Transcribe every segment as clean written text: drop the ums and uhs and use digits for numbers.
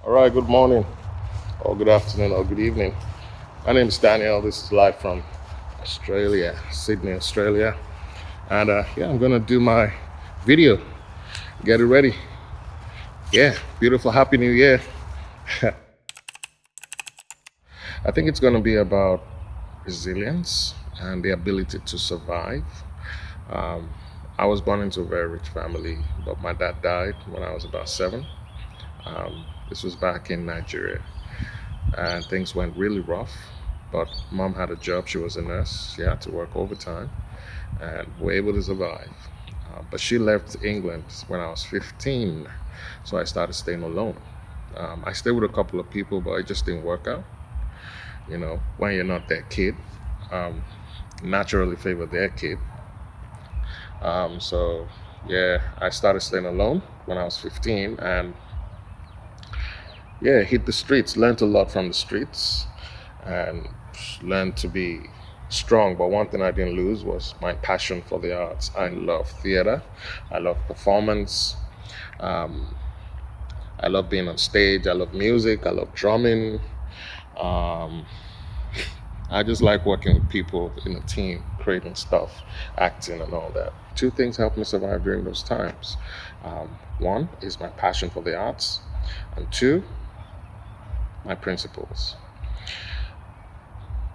All right, good morning, or good afternoon, or good evening. My name is Daniel. This is live from Australia, Sydney, Australia. And yeah, I'm going to do my video. Get it ready. Yeah, beautiful, happy new year. I think it's going to be about resilience and the ability to survive. Um, I was born into a very rich family, but my dad died when I was about 7. This was back in Nigeria, and things went really rough. But mom had a job; she was a nurse. She had to work overtime, and were able to survive. But she left England when I was 15, so I started staying alone. I stayed with a couple of people, but it just didn't work out. When you're not their kid, um, naturally favor their kid. So yeah, I started staying alone when I was 15, and yeah, hit the streets, learned a lot from the streets, and learned to be strong. But one thing I didn't lose was my passion for the arts. I love theater, I love performance, um, I love being on stage, I love music, I love drumming. Um, I just like working with people in a team, creating stuff, acting, and all that. Two things helped me survive during those times. One is my passion for the arts, and two, my principles.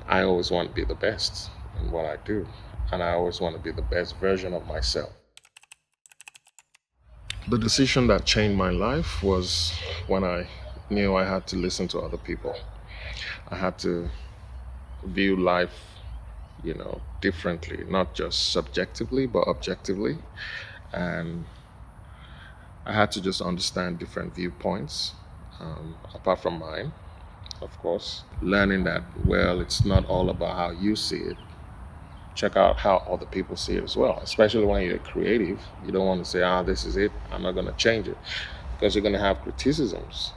I always want to be the best in what I do, and I always want to be the best version of myself. The decision that changed my life was when I knew I had to listen to other people. I had to view life, differently, not just subjectively, but objectively. And I had to just understand different viewpoints, apart from mine, of course. Learning that, well, it's not all about how you see it. Check out how other people see it as well, especially when you're creative. You don't want to say, this is it, I'm not going to change it, because you're going to have criticisms.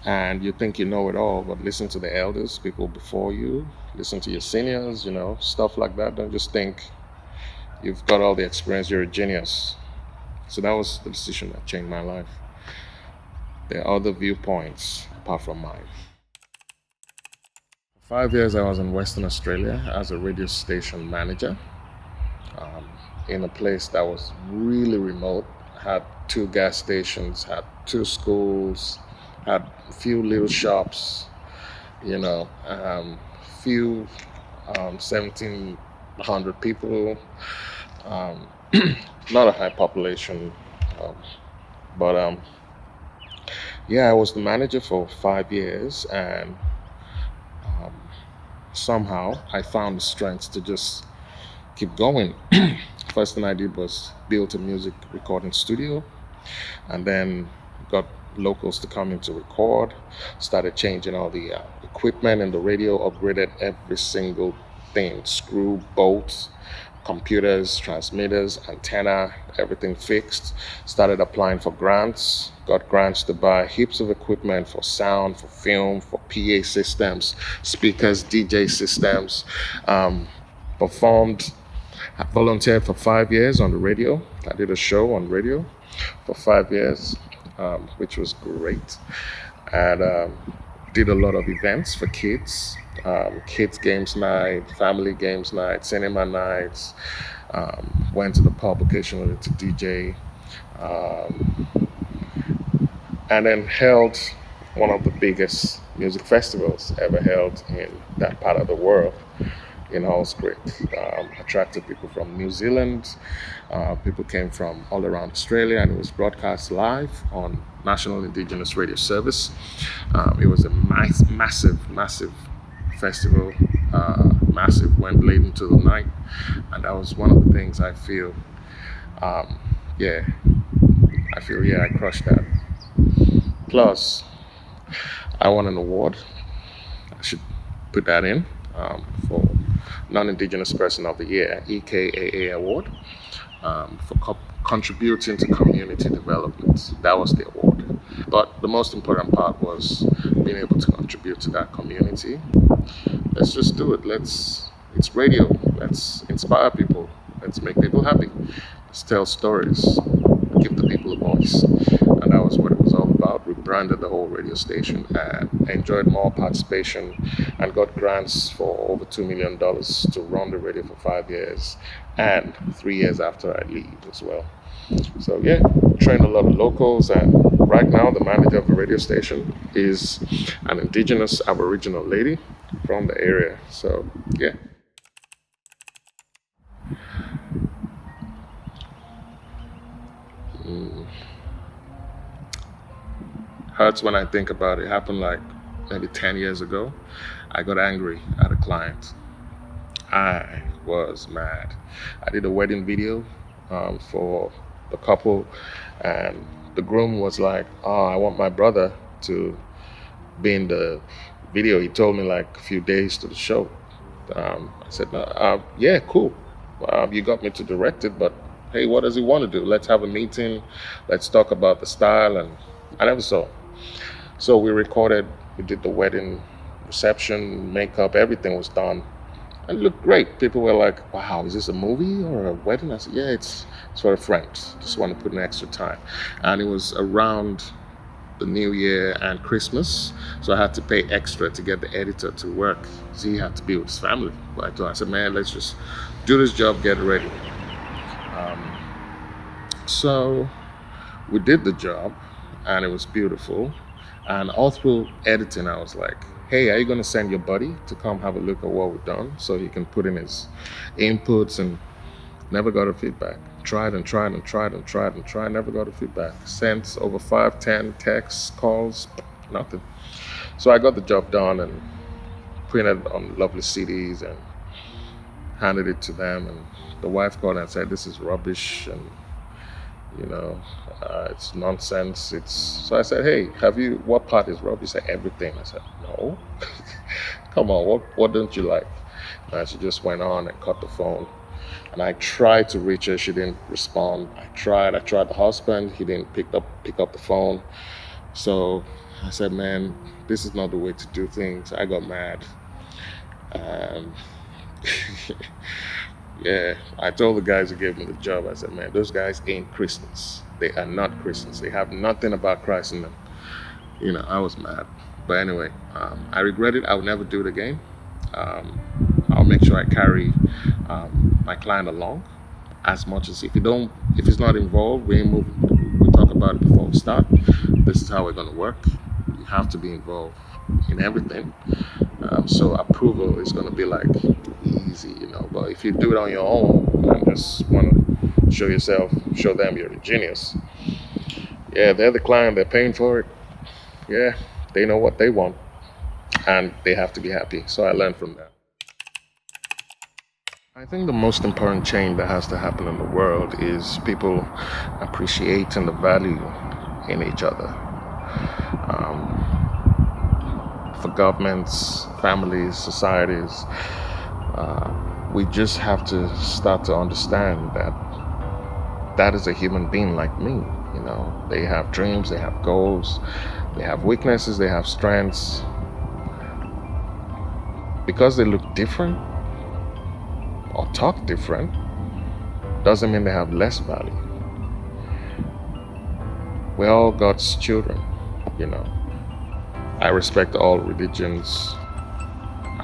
And you think you know it all, but listen to the elders, people before you, listen to your seniors, stuff like that. Don't just think you've got all the experience, you're a genius. So that was the decision that changed my life. There are other viewpoints apart from mine. 5 years I was in Western Australia as a radio station manager, um, in a place that was really remote, had 2 gas stations, had 2 schools, had a few little shops, few 1,700 people, um, not a high population, um, but yeah, I was the manager for 5 years, and um, somehow I found the strength to just keep going. First thing I did was build a music recording studio, and then got locals to come in to record. Started changing all the equipment in the radio, upgraded every single thing: screw, bolts, computers, transmitters, antenna, everything fixed. Started applying for grants, got grants to buy heaps of equipment for sound, for film, for PA systems, speakers, DJ systems. Performed, volunteered for 5 years on the radio. I did a show on radio for 5 years, which was great. And did a lot of events for kids, kids games night, family games night, cinema nights. Went to the pub occasionally to DJ, um, and then held one of the biggest music festivals ever held in that part of the world in Halls Creek. Attracted people from New Zealand. People came from all around Australia, and it was broadcast live on National Indigenous Radio Service. It was a massive festival, massive, went late into the night, and that was one of the things I feel, um, yeah, I crushed that. Plus, I won an award. I should put that in, for Non-Indigenous Person of the Year, EKAA Award, for contributing to community development. That was the award. But the most important part was being able to contribute to that community. Let's just do it. It's radio. Let's inspire people. Let's make people happy. Let's tell stories. Give the people a voice. And that was what it was all about, really. branded the whole radio station, and enjoyed more participation and got grants for over $2 million to run the radio for 5 years and 3 years after I leave as well. So yeah, trained a lot of locals, and right now the manager of the radio station is an indigenous Aboriginal lady from the area. So yeah. Mm. Hurts when I think about it. It happened like maybe 10 years ago. I got angry at a client. I was mad. I did a wedding video for the couple, and the groom was like, "Oh, I want my brother to be in the video." He told me like a few days to the show. I said, "Yeah, cool. You got me to direct it, but hey, what does he want to do? Let's have a meeting. Let's talk about the style." And I never saw. So we recorded. We did the wedding reception, makeup, everything was done. And it looked great. People were like, "Wow, is this a movie or a wedding?" I said, "Yeah, it's for a friend. Just want to put in extra time." And it was around the New Year and Christmas, so I had to pay extra to get the editor to work. So he had to be with his family. But I said, "Man, let's just do this job, get ready." Um, so we did the job, and it was beautiful. And all through editing, I was like, "Hey, are you going to send your buddy to come have a look at what we've done so he can put in his inputs?" And never got a feedback. Tried and tried and tried and tried and tried, never got a feedback. Sent over 5, 10 texts, calls, nothing. So I got the job done and printed on lovely CDs and handed it to them. And the wife called and said, "This is rubbish, and you know, it's nonsense." So I said, "Hey, what part is rubbish?" She said, "Everything." I said, "No." "Come on, what don't you like?" And she just went on and cut the phone. And I tried to reach her, she didn't respond. I tried the husband, he didn't pick up the phone. So I said, "Man, this is not the way to do things." I got mad. Um, yeah, I told the guys who gave me the job, I said, "Man, those guys ain't Christians. They are not Christians. They have nothing about Christ in them." I was mad. But anyway, I regret it. I will never do it again. I'll make sure I carry my client along as much as if it's not involved, we talk about it before we start. This is how we're going to work. You have to be involved in everything. So approval is going to be like easy, but if you do it on your own and just want to show them you're a genius, yeah, they're the client, they're paying for it. Yeah, they know what they want and they have to be happy. So I learned from that. I think the most important change that has to happen in the world is people appreciating the value in each other. For governments, families, societies, we just have to start to understand that is a human being like me. They have dreams, they have goals, they have weaknesses, they have strengths. Because they look different or talk different doesn't mean they have less value. We're all God's children. I respect all religions.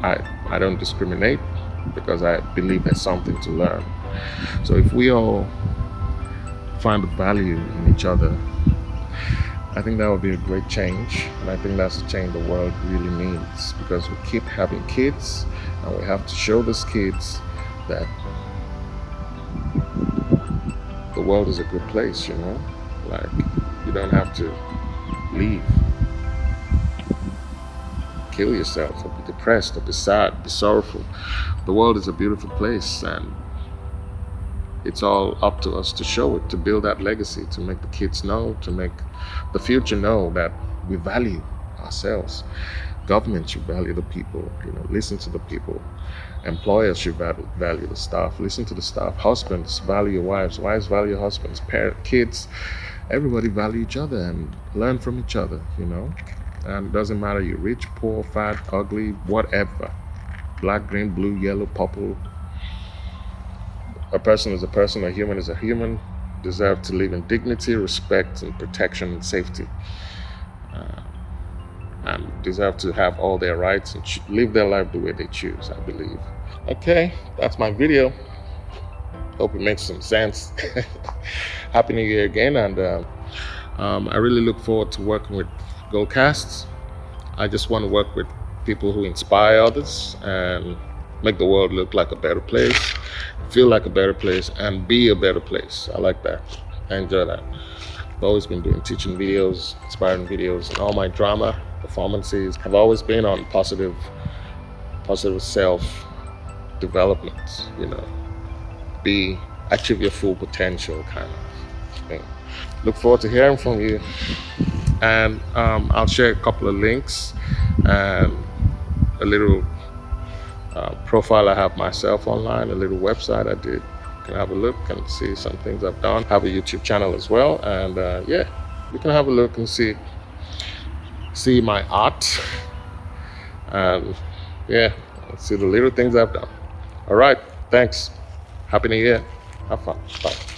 I don't discriminate because I believe there's something to learn. So if we all find the value in each other, I think that would be a great change. And I think that's the change the world really needs, because we keep having kids and we have to show these kids that the world is a good place, like you don't have to leave, kill yourself, or be depressed, or be sad, be sorrowful. The world is a beautiful place, and it's all up to us to show it, to build that legacy, to make the kids know, to make the future know that we value ourselves. Government should value the people, listen to the people. Employers should value the staff, listen to the staff. Husbands value your wives, wives value your husbands, kids, everybody value each other and learn from each other, And it doesn't matter you're rich, poor, fat, ugly, whatever. Black, green, blue, yellow, purple. A person is a person, a human is a human, deserve to live in dignity, respect, and protection and safety. deserve to have all their rights and live their life the way they choose, I believe. Okay, that's my video. Hope it makes some sense. Happy New Year again, and I really look forward to working with Goldcasts. I just want to work with people who inspire others and make the world look like a better place, feel like a better place, and be a better place. I like that. I enjoy that. I've always been doing teaching videos, inspiring videos, and all my drama performances have always been on positive self development, achieve your full potential kind of thing. Look forward to hearing from you, and I'll share a couple of links and a little profile I have myself online, a little website I did. You can have a look and see some things I've done. I have a YouTube channel as well, and yeah, you can have a look and see my art, and yeah, see the little things I've done. All right, thanks. Happy New Year. Have fun. Bye.